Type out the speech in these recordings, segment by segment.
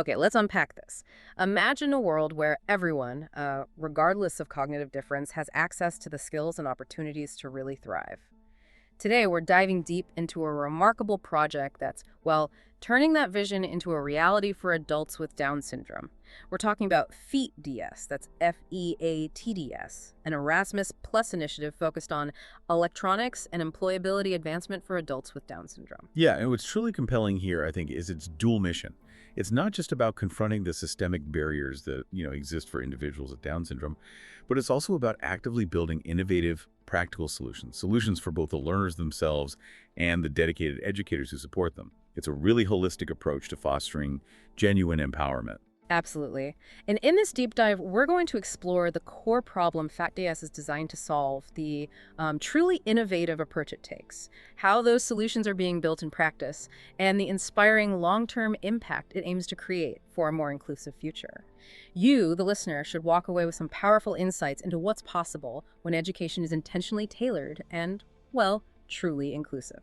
Okay, let's unpack this. Imagine a world where everyone, regardless of cognitive difference, has access to the skills and opportunities to really thrive. Today, we're diving deep into a remarkable project that's, well, turning that vision into a reality for adults with Down syndrome. We're talking about FEAT-DS, that's FEATDS, an Erasmus Plus initiative focused on electronics and employability advancement for adults with Down syndrome. Yeah, and what's truly compelling here, I think, is its dual mission. It's not just about confronting the systemic barriers that, exist for individuals with Down syndrome, but it's also about actively building innovative, practical solutions for both the learners themselves and the dedicated educators who support them. It's a really holistic approach to fostering genuine empowerment. Absolutely. And in this deep dive, we're going to explore the core problem FATDS is designed to solve, the truly innovative approach it takes, how those solutions are being built in practice, and the inspiring long-term impact it aims to create for a more inclusive future. You, the listener, should walk away with some powerful insights into what's possible when education is intentionally tailored and, well, truly inclusive.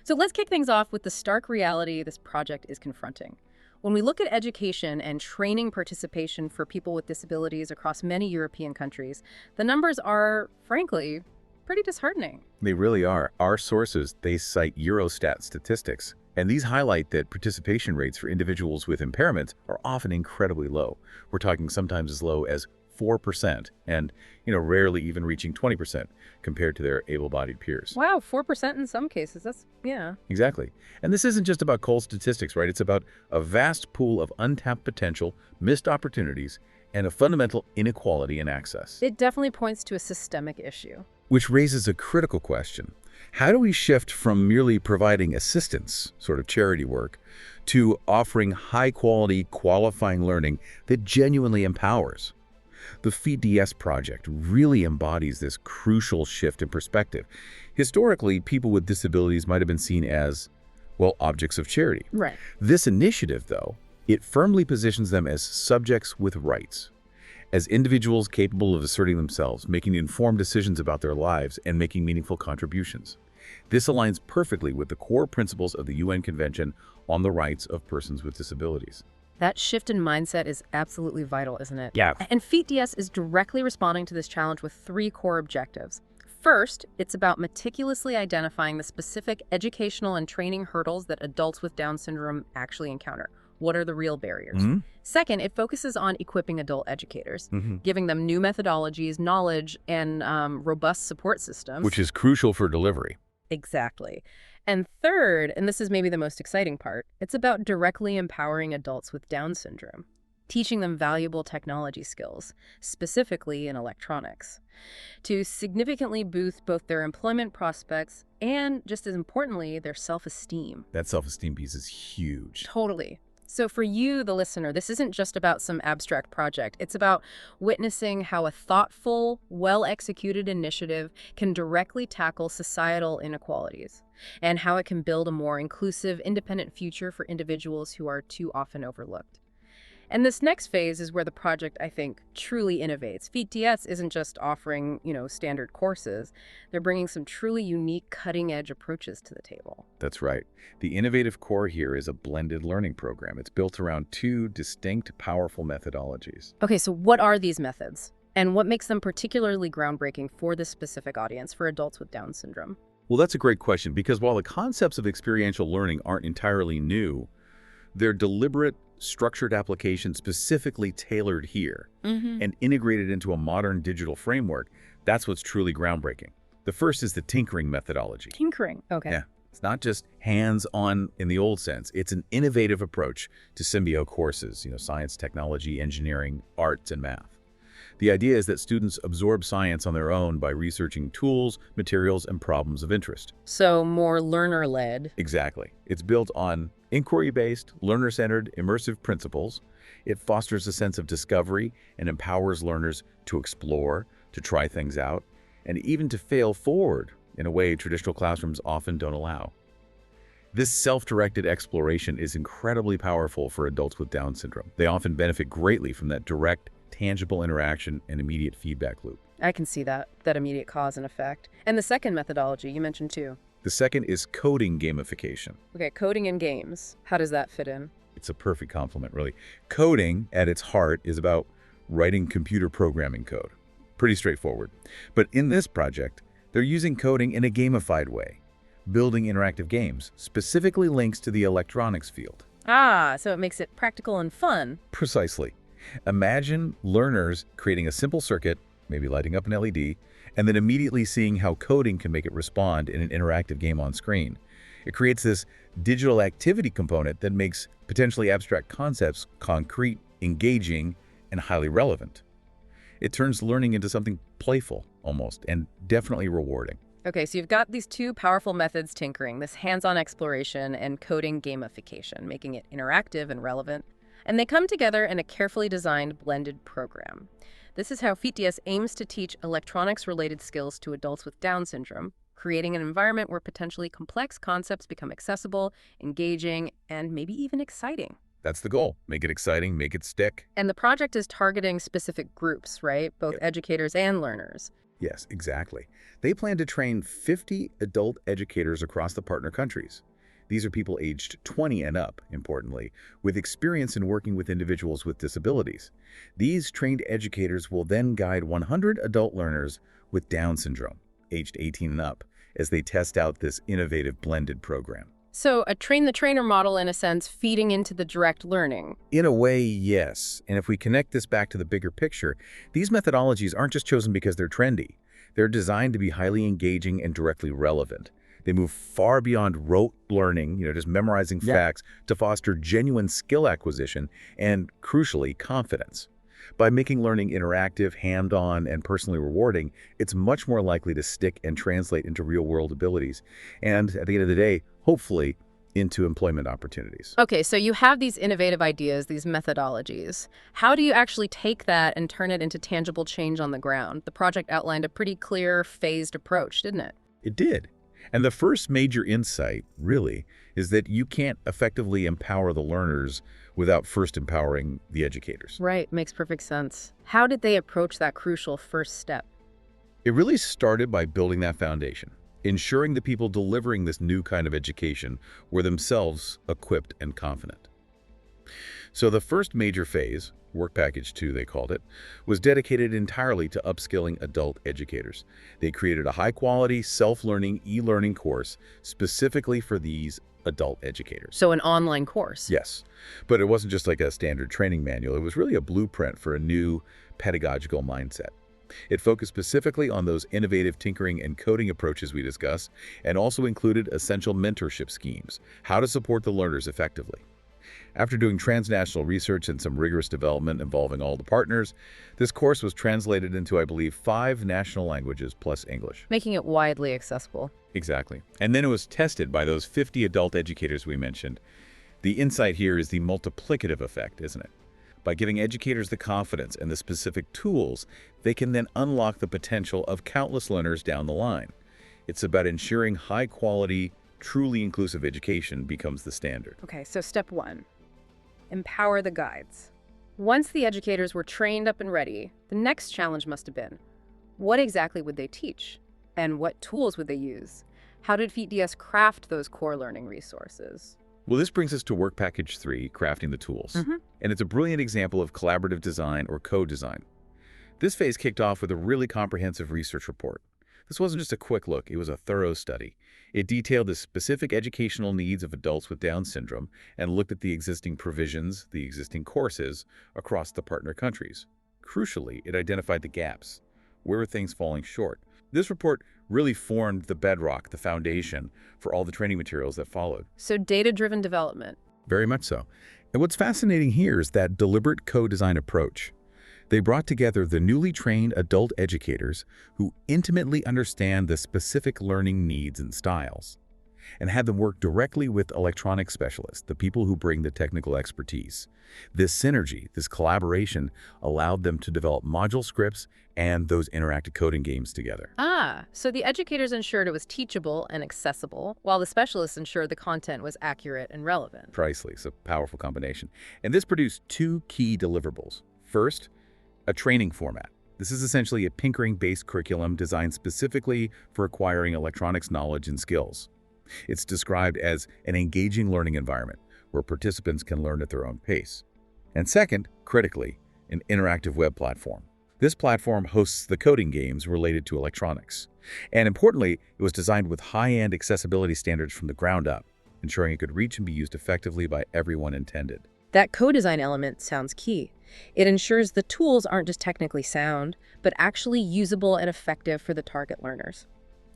So let's kick things off with the stark reality this project is confronting. When we look at education and training participation for people with disabilities across many European countries, the numbers are, frankly, pretty disheartening. They really are. Our sources, they cite Eurostat statistics, and these highlight that participation rates for individuals with impairments are often incredibly low. We're talking sometimes as low as 4% and, rarely even reaching 20% compared to their able-bodied peers. Wow, 4% in some cases. That's, yeah. Exactly. And this isn't just about cold statistics, right? It's about a vast pool of untapped potential, missed opportunities, and a fundamental inequality in access. It definitely points to a systemic issue. Which raises a critical question. How do we shift from merely providing assistance, sort of charity work, to offering high-quality, qualifying learning that genuinely empowers? The FEAT-DS project really embodies this crucial shift in perspective. Historically, people with disabilities might have been seen as, well, objects of charity. Right. This initiative, though, it firmly positions them as subjects with rights, as individuals capable of asserting themselves, making informed decisions about their lives, and making meaningful contributions. This aligns perfectly with the core principles of the UN Convention on the Rights of Persons with Disabilities. That shift in mindset is absolutely vital, isn't it? Yeah. And FEAT-DS is directly responding to this challenge with three core objectives. First, it's about meticulously identifying the specific educational and training hurdles that adults with Down syndrome actually encounter. What are the real barriers? Second, it focuses on equipping adult educators, giving them new methodologies, knowledge, and robust support systems. Which is crucial for delivery. Exactly. And third, and this is maybe the most exciting part, it's about directly empowering adults with Down syndrome, teaching them valuable technology skills, specifically in electronics, to significantly boost both their employment prospects and, just as importantly, their self-esteem. That self-esteem piece is huge. Totally. So for you, the listener, this isn't just about some abstract project. It's about witnessing how a thoughtful, well-executed initiative can directly tackle societal inequalities and how it can build a more inclusive, independent future for individuals who are too often overlooked. And this next phase is where the project, I think, truly innovates. FEAT-DS isn't just offering, standard courses. They're bringing some truly unique, cutting-edge approaches to the table. That's right. The innovative core here is a blended learning program. It's built around two distinct, powerful methodologies. Okay, so what are these methods? And what makes them particularly groundbreaking for this specific audience, for adults with Down syndrome? Well, that's a great question, because while the concepts of experiential learning aren't entirely new, they're deliberate, structured applications specifically tailored here and integrated into a modern digital framework. That's what's truly groundbreaking. The first is the tinkering methodology. Tinkering, okay. Yeah, it's not just hands-on in the old sense. It's an innovative approach to symbio courses, science, technology, engineering, arts, and math. The idea is that students absorb science on their own by researching tools, materials, and problems of interest. So more learner-led. Exactly. It's built on inquiry-based, learner-centered, immersive principles. It fosters a sense of discovery and empowers learners to explore, to try things out, and even to fail forward in a way traditional classrooms often don't allow. This self-directed exploration is incredibly powerful for adults with Down syndrome. They often benefit greatly from that direct, tangible interaction and immediate feedback loop. I can see that immediate cause and effect. And the second methodology you mentioned too. The second is coding gamification. Okay, coding in games. How does that fit in? It's a perfect complement, really. Coding, at its heart, is about writing computer programming code. Pretty straightforward. But in this project, they're using coding in a gamified way, building interactive games, specifically links to the electronics field. Ah, so it makes it practical and fun. Precisely. Imagine learners creating a simple circuit, maybe lighting up an LED, and then immediately seeing how coding can make it respond in an interactive game on screen. It creates this digital activity component that makes potentially abstract concepts concrete, engaging, and highly relevant. It turns learning into something playful, almost, and definitely rewarding. Okay, so you've got these two powerful methods tinkering, this hands-on exploration and coding gamification, making it interactive and relevant. And they come together in a carefully designed blended program. This is how FEAT aims to teach electronics-related skills to adults with Down syndrome, creating an environment where potentially complex concepts become accessible, engaging, and maybe even exciting. That's the goal. Make it exciting, make it stick. And the project is targeting specific groups, right? Both educators and learners. Yes, exactly. They plan to train 50 adult educators across the partner countries. These are people aged 20 and up, importantly, with experience in working with individuals with disabilities. These trained educators will then guide 100 adult learners with Down syndrome, aged 18 and up, as they test out this innovative blended program. So a train-the-trainer model, in a sense, feeding into the direct learning. In a way, yes. And if we connect this back to the bigger picture, these methodologies aren't just chosen because they're trendy. They're designed to be highly engaging and directly relevant. They move far beyond rote learning, just memorizing facts, to foster genuine skill acquisition and, crucially, confidence. By making learning interactive, hand-on, and personally rewarding, it's much more likely to stick and translate into real-world abilities. And at the end of the day, hopefully, into employment opportunities. Okay, so you have these innovative ideas, these methodologies. How do you actually take that and turn it into tangible change on the ground? The project outlined a pretty clear, phased approach, didn't it? It did. And the first major insight, really, is that you can't effectively empower the learners without first empowering the educators. Right, makes perfect sense. How did they approach that crucial first step? It really started by building that foundation, ensuring the people delivering this new kind of education were themselves equipped and confident. So the first major phase, Work Package 2 they called it, was dedicated entirely to upskilling adult educators. They created a high-quality, self-learning e-learning course specifically for these adult educators. So an online course? Yes, but it wasn't just like a standard training manual. It was really a blueprint for a new pedagogical mindset. It focused specifically on those innovative tinkering and coding approaches we discussed, and also included essential mentorship schemes, how to support the learners effectively. After doing transnational research and some rigorous development involving all the partners, this course was translated into, I believe, 5 national languages plus English. Making it widely accessible. Exactly. And then it was tested by those 50 adult educators we mentioned. The insight here is the multiplicative effect, isn't it? By giving educators the confidence and the specific tools, they can then unlock the potential of countless learners down the line. It's about ensuring high-quality, truly inclusive education becomes the standard. Okay, so step 1. Empower the guides. Once the educators were trained up and ready, the next challenge must have been, what exactly would they teach? And what tools would they use? How did FEAT craft those core learning resources? Well, this brings us to Work Package 3, Crafting the Tools. And it's a brilliant example of collaborative design or co-design. This phase kicked off with a really comprehensive research report. This wasn't just a quick look, it was a thorough study. It detailed the specific educational needs of adults with Down syndrome and looked at the existing provisions, the existing courses, across the partner countries. Crucially, it identified the gaps. Where were things falling short? This report really formed the bedrock, the foundation, for all the training materials that followed. So data-driven development. Very much so. And what's fascinating here is that deliberate co-design approach. They brought together the newly trained adult educators who intimately understand the specific learning needs and styles, and had them work directly with electronic specialists, the people who bring the technical expertise. This synergy, this collaboration, allowed them to develop module scripts and those interactive coding games together. Ah, so the educators ensured it was teachable and accessible, while the specialists ensured the content was accurate and relevant. Precisely, it's a powerful combination. And this produced 2 key deliverables. First, a training format. This is essentially a tinkering-based curriculum designed specifically for acquiring electronics knowledge and skills. It's described as an engaging learning environment where participants can learn at their own pace. And second, critically, an interactive web platform. This platform hosts the coding games related to electronics. And importantly, it was designed with high-end accessibility standards from the ground up, ensuring it could reach and be used effectively by everyone intended. That co-design element sounds key. It ensures the tools aren't just technically sound, but actually usable and effective for the target learners.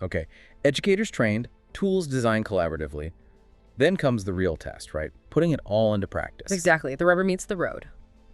Okay, educators trained, tools designed collaboratively. Then comes the real test, right? Putting it all into practice. Exactly, the rubber meets the road.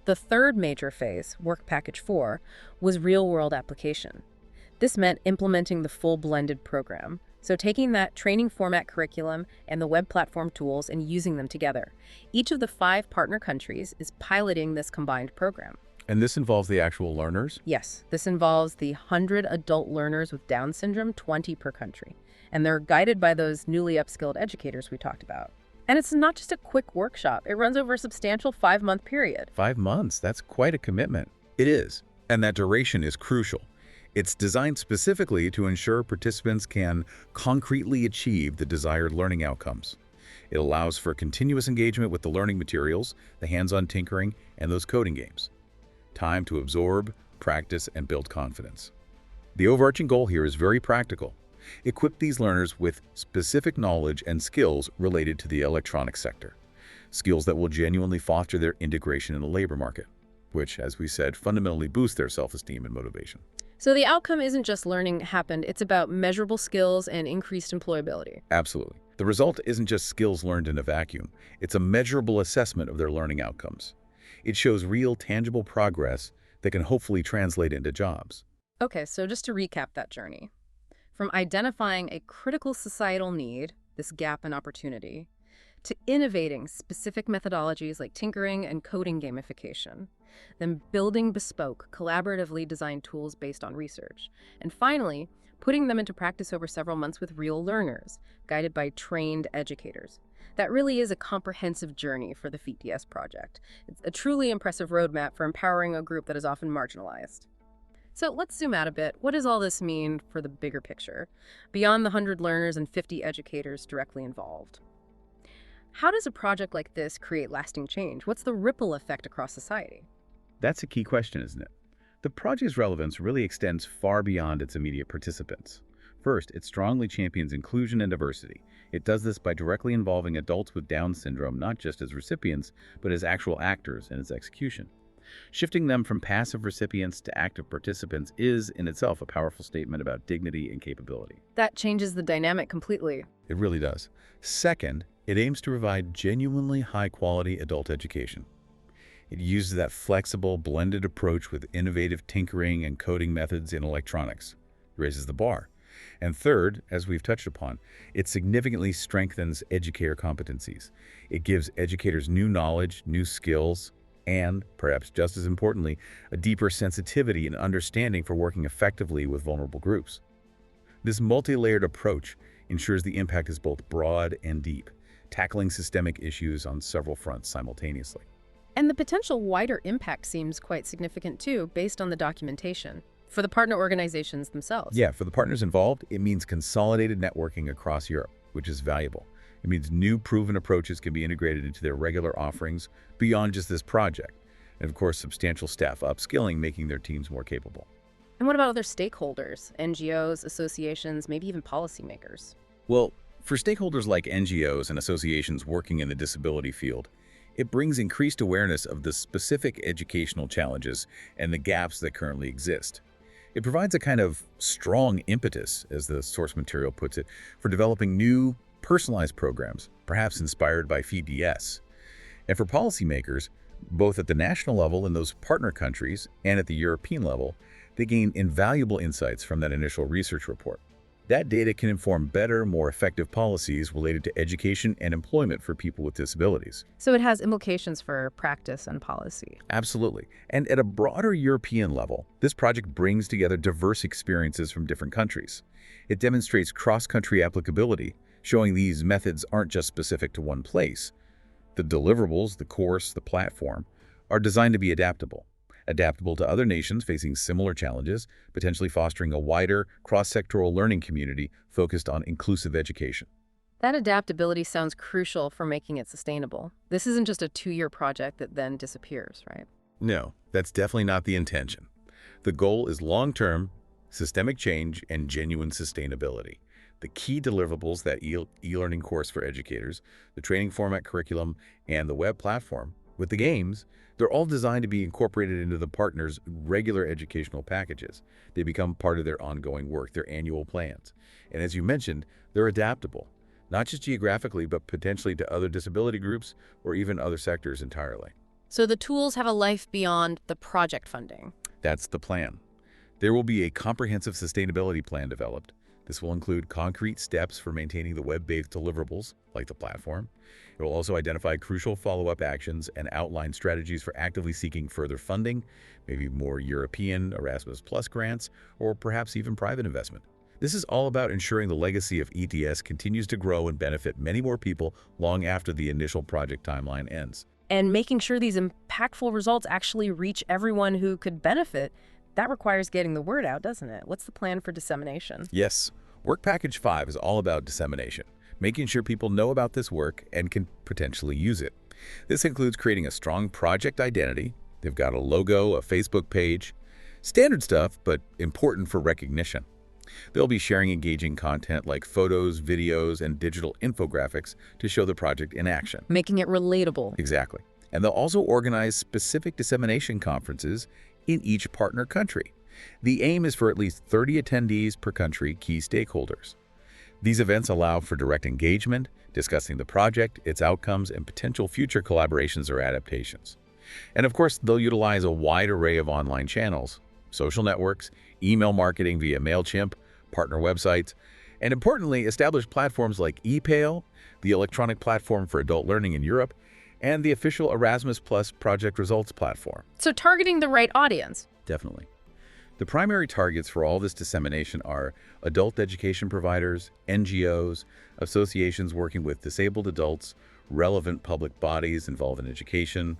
The third major phase, Work Package 4, was real-world application. This meant implementing the full blended program, so taking that training format curriculum and the web platform tools and using them together. Each of the 5 partner countries is piloting this combined program. And this involves the actual learners? Yes, this involves the 100 adult learners with Down syndrome, 20 per country. And they're guided by those newly upskilled educators we talked about. And it's not just a quick workshop. It runs over a substantial 5-month period. 5 months? That's quite a commitment. It is. And that duration is crucial. It's designed specifically to ensure participants can concretely achieve the desired learning outcomes. It allows for continuous engagement with the learning materials, the hands-on tinkering, and those coding games. Time to absorb, practice, and build confidence. The overarching goal here is very practical. Equip these learners with specific knowledge and skills related to the electronics sector. Skills that will genuinely foster their integration in the labor market, which, as we said, fundamentally boosts their self-esteem and motivation. So the outcome isn't just learning happened, it's about measurable skills and increased employability. Absolutely. The result isn't just skills learned in a vacuum. It's a measurable assessment of their learning outcomes. It shows real, tangible progress that can hopefully translate into jobs. Okay, so just to recap that journey. From identifying a critical societal need, this gap in opportunity, to innovating specific methodologies like tinkering and coding gamification, then building bespoke, collaboratively designed tools based on research, and finally, putting them into practice over several months with real learners, guided by trained educators. That really is a comprehensive journey for the FEAT project. It's a truly impressive roadmap for empowering a group that is often marginalized. So let's zoom out a bit. What does all this mean for the bigger picture, beyond the 100 learners and 50 educators directly involved? How does a project like this create lasting change? What's the ripple effect across society? That's a key question, isn't it? The project's relevance really extends far beyond its immediate participants. First, it strongly champions inclusion and diversity. It does this by directly involving adults with Down syndrome not just as recipients, but as actual actors in its execution. Shifting them from passive recipients to active participants is, in itself, a powerful statement about dignity and capability. That changes the dynamic completely. It really does. Second, it aims to provide genuinely high-quality adult education. It uses that flexible, blended approach with innovative tinkering and coding methods in electronics. It raises the bar. And third, as we've touched upon, it significantly strengthens educator competencies. It gives educators new knowledge, new skills, and, perhaps just as importantly, a deeper sensitivity and understanding for working effectively with vulnerable groups. This multi-layered approach ensures the impact is both broad and deep, tackling systemic issues on several fronts simultaneously. And the potential wider impact seems quite significant too, based on the documentation, for the partner organizations themselves. Yeah, for the partners involved, it means consolidated networking across Europe, which is valuable. It means new proven approaches can be integrated into their regular offerings beyond just this project. And of course, substantial staff upskilling, making their teams more capable. And what about other stakeholders, NGOs, associations, maybe even policymakers? Well, for stakeholders like NGOs and associations working in the disability field, it brings increased awareness of the specific educational challenges and the gaps that currently exist. It provides a kind of strong impetus, as the source material puts it, for developing new, personalized programs, perhaps inspired by FEAT. And for policymakers, both at the national level in those partner countries and at the European level, they gain invaluable insights from that initial research report. That data can inform better, more effective policies related to education and employment for people with disabilities. So it has implications for practice and policy. Absolutely. And at a broader European level, this project brings together diverse experiences from different countries. It demonstrates cross-country applicability, showing these methods aren't just specific to one place. The deliverables, the course, the platform, are designed to be adaptable to other nations facing similar challenges, potentially fostering a wider, cross-sectoral learning community focused on inclusive education. That adaptability sounds crucial for making it sustainable. This isn't just a 2-year project that then disappears, right? No, that's definitely not the intention. The goal is long-term, systemic change, and genuine sustainability. The key deliverables, that e-learning course for educators, the training format curriculum, and the web platform, with the games, they're all designed to be incorporated into the partners' regular educational packages. They become part of their ongoing work, their annual plans. And as you mentioned, they're adaptable, not just geographically, but potentially to other disability groups or even other sectors entirely. So the tools have a life beyond the project funding. That's the plan. There will be a comprehensive sustainability plan developed. This will include concrete steps for maintaining the web-based deliverables, like the platform. It will also identify crucial follow-up actions and outline strategies for actively seeking further funding, maybe more European Erasmus Plus grants, or perhaps even private investment. This is all about ensuring the legacy of ETS continues to grow and benefit many more people long after the initial project timeline ends. And making sure these impactful results actually reach everyone who could benefit, that requires getting the word out, doesn't it? What's the plan for dissemination? Yes, Work Package 5 is all about dissemination, making sure people know about this work and can potentially use it. This includes creating a strong project identity. They've got a logo, a Facebook page. Standard stuff, but important for recognition. They'll be sharing engaging content like photos, videos, and digital infographics to show the project in action. Making it relatable. Exactly. And they'll also organize specific dissemination conferences in each partner country. The aim is for at least 30 attendees per country, key stakeholders. These events allow for direct engagement, discussing the project, its outcomes, and potential future collaborations or adaptations. And of course, they'll utilize a wide array of online channels, social networks, email marketing via MailChimp, partner websites, and importantly, establish platforms like ePail, the electronic platform for adult learning in Europe, and the official Erasmus Plus project results platform. So targeting the right audience. Definitely. The primary targets for all this dissemination are adult education providers, NGOs, associations working with disabled adults, relevant public bodies involved in education,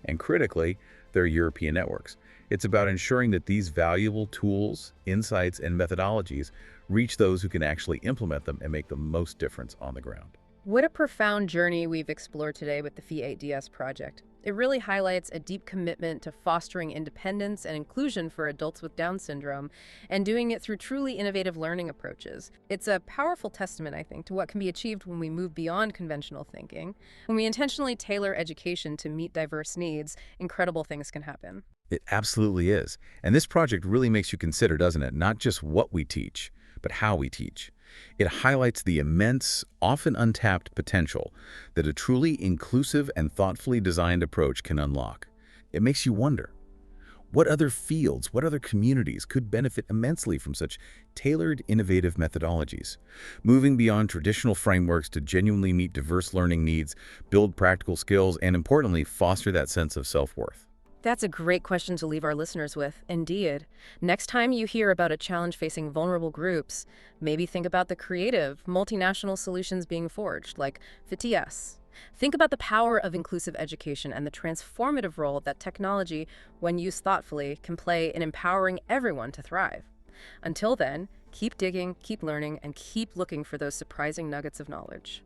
and critically, their European networks. It's about ensuring that these valuable tools, insights, and methodologies reach those who can actually implement them and make the most difference on the ground. What a profound journey we've explored today with the FEAT DS project. It really highlights a deep commitment to fostering independence and inclusion for adults with Down syndrome and doing it through truly innovative learning approaches. It's a powerful testament, I think, to what can be achieved when we move beyond conventional thinking. When we intentionally tailor education to meet diverse needs, incredible things can happen. It absolutely is. And this project really makes you consider, doesn't it, not just what we teach, but how we teach. It highlights the immense, often untapped potential that a truly inclusive and thoughtfully designed approach can unlock. It makes you wonder, what other fields, what other communities could benefit immensely from such tailored, innovative methodologies? Moving beyond traditional frameworks to genuinely meet diverse learning needs, build practical skills, and importantly, foster that sense of self-worth. That's a great question to leave our listeners with, indeed. Next time you hear about a challenge facing vulnerable groups, maybe think about the creative, multinational solutions being forged, like FEAT. Think about the power of inclusive education and the transformative role that technology, when used thoughtfully, can play in empowering everyone to thrive. Until then, keep digging, keep learning, and keep looking for those surprising nuggets of knowledge.